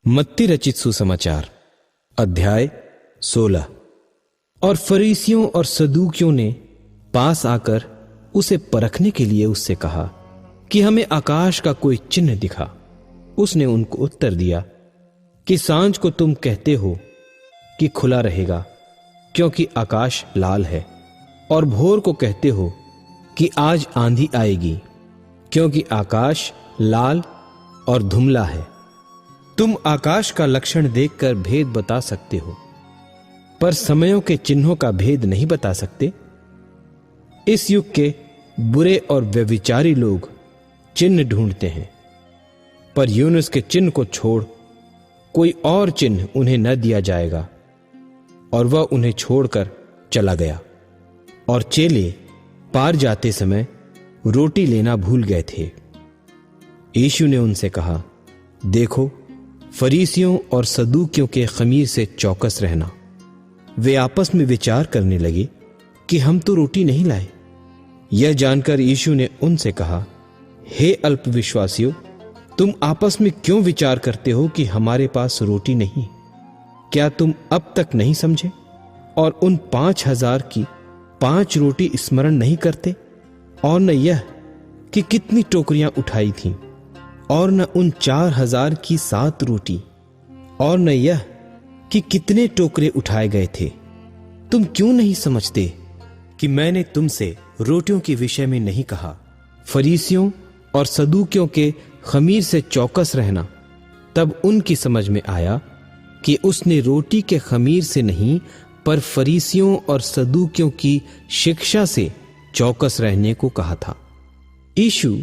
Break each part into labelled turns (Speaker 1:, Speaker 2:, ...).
Speaker 1: मत्ती रचित सुसमाचार अध्याय 16। और फरीसियों और सदूकियों ने पास आकर उसे परखने के लिए उससे कहा कि हमें आकाश का कोई चिन्ह दिखा। उसने उनको उत्तर दिया कि सांझ को तुम कहते हो कि खुला रहेगा क्योंकि आकाश लाल है, और भोर को कहते हो कि आज आंधी आएगी क्योंकि आकाश लाल और धुंधला है। तुम आकाश का लक्षण देखकर भेद बता सकते हो, पर समयों के चिन्हों का भेद नहीं बता सकते। इस युग के बुरे और व्यभिचारी लोग चिन्ह ढूंढते हैं, पर यूनुस के चिन्ह को छोड़ कोई और चिन्ह उन्हें न दिया जाएगा। और वह उन्हें छोड़कर चला गया। और चेले पार जाते समय रोटी लेना भूल गए थे। यीशु ने उनसे कहा, देखो, फरीसियों और सदूकियों के खमीर से चौकस रहना। वे आपस में विचार करने लगे कि हम तो रोटी नहीं लाए। यह जानकर यीशु ने उनसे कहा, हे अल्पविश्वासियों, तुम आपस में क्यों विचार करते हो कि हमारे पास रोटी नहीं? क्या तुम अब तक नहीं समझे? और उन 5,000 की 5 रोटी स्मरण नहीं करते? और न यह कि कितनी टोकरियां उठाई थीं? और न उन 4,000 की 7 रोटी? और न यह कि कितने टोकरे उठाए गए थे? तुम क्यों नहीं समझते कि मैंने तुमसे रोटियों के विषय में नहीं कहा? फरीसियों और सदूकियों के खमीर से चौकस रहना। तब उनकी समझ में आया कि उसने रोटी के खमीर से नहीं, पर फरीसियों और सदूकियों की शिक्षा से चौकस रहने को कहा था। यीशु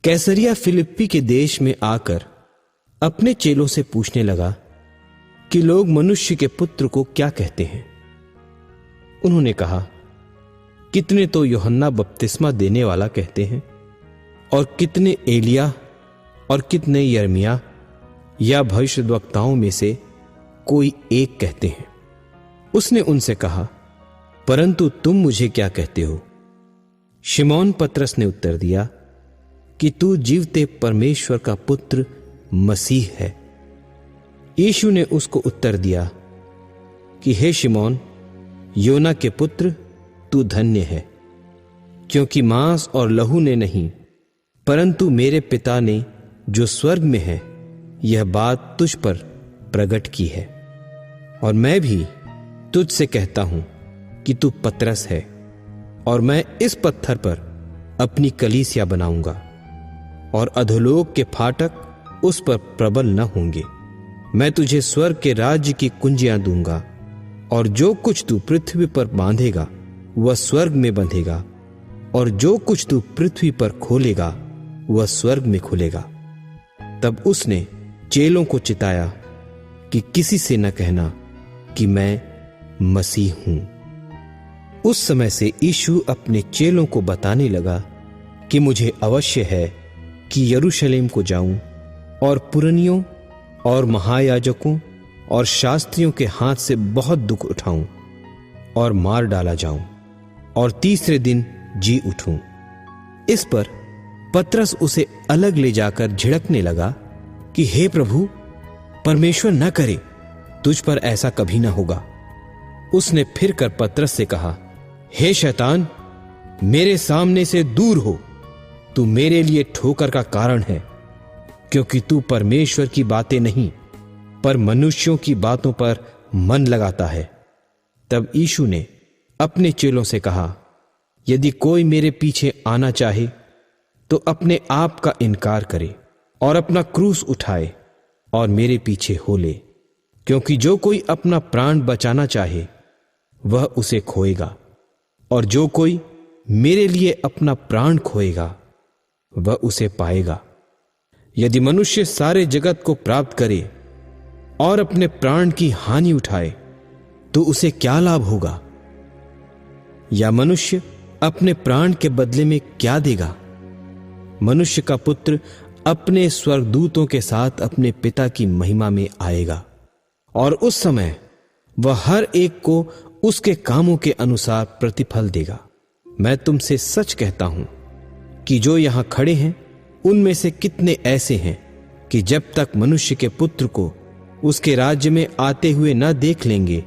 Speaker 1: कैसरिया फिलिप्पी के देश में आकर अपने चेलों से पूछने लगा कि लोग मनुष्य के पुत्र को क्या कहते हैं? उन्होंने कहा, कितने तो यूहन्ना बपतिस्मा देने वाला कहते हैं, और कितने एलिया, और कितने यिर्मयाह या भविष्यद्वक्ताओं में से कोई एक कहते हैं। उसने उनसे कहा, परंतु तुम मुझे क्या कहते हो? शिमोन पतरस ने उत्तर दिया कि तू जीवते परमेश्वर का पुत्र मसीह है। यीशु ने उसको उत्तर दिया कि हे शिमोन, योना के पुत्र, तू धन्य है, क्योंकि मांस और लहू ने नहीं, परंतु मेरे पिता ने जो स्वर्ग में है यह बात तुझ पर प्रकट की है। और मैं भी तुझसे कहता हूं कि तू पतरस है, और मैं इस पत्थर पर अपनी कलीसिया बनाऊंगा, और अधोलोक के फाटक उस पर प्रबल न होंगे। मैं तुझे स्वर्ग के राज्य की कुंजियां दूंगा, और जो कुछ तू पृथ्वी पर बांधेगा वह स्वर्ग में बंधेगा, और जो कुछ तू पृथ्वी पर खोलेगा वह स्वर्ग में खुलेगा। तब उसने चेलों को चिताया कि किसी से न कहना कि मैं मसीह हूं। उस समय से यीशु अपने चेलों को बताने लगा कि मुझे अवश्य है कि यरूशलेम को जाऊं और पुरनियों और महायाजकों और शास्त्रियों के हाथ से बहुत दुख उठाऊं और मार डाला जाऊं और तीसरे दिन जी उठूं। इस पर पतरस उसे अलग ले जाकर झिड़कने लगा कि हे प्रभु, परमेश्वर न करे, तुझ पर ऐसा कभी ना होगा। उसने फिर कर पतरस से कहा, हे शैतान, मेरे सामने से दूर हो, तू मेरे लिए ठोकर का कारण है, क्योंकि तू परमेश्वर की बातें नहीं पर मनुष्यों की बातों पर मन लगाता है। तब यीशु ने अपने चेलों से कहा, यदि कोई मेरे पीछे आना चाहे तो अपने आप का इनकार करे और अपना क्रूस उठाए और मेरे पीछे हो ले। क्योंकि जो कोई अपना प्राण बचाना चाहे वह उसे खोएगा, और जो कोई मेरे लिए अपना प्राण खोएगा वह उसे पाएगा। यदि मनुष्य सारे जगत को प्राप्त करे और अपने प्राण की हानि उठाए तो उसे क्या लाभ होगा? या मनुष्य अपने प्राण के बदले में क्या देगा? मनुष्य का पुत्र अपने स्वर्गदूतों के साथ अपने पिता की महिमा में आएगा, और उस समय वह हर एक को उसके कामों के अनुसार प्रतिफल देगा। मैं तुमसे सच कहता हूं कि जो यहां खड़े हैं उनमें से कितने ऐसे हैं कि जब तक मनुष्य के पुत्र को उसके राज्य में आते हुए न देख लेंगे।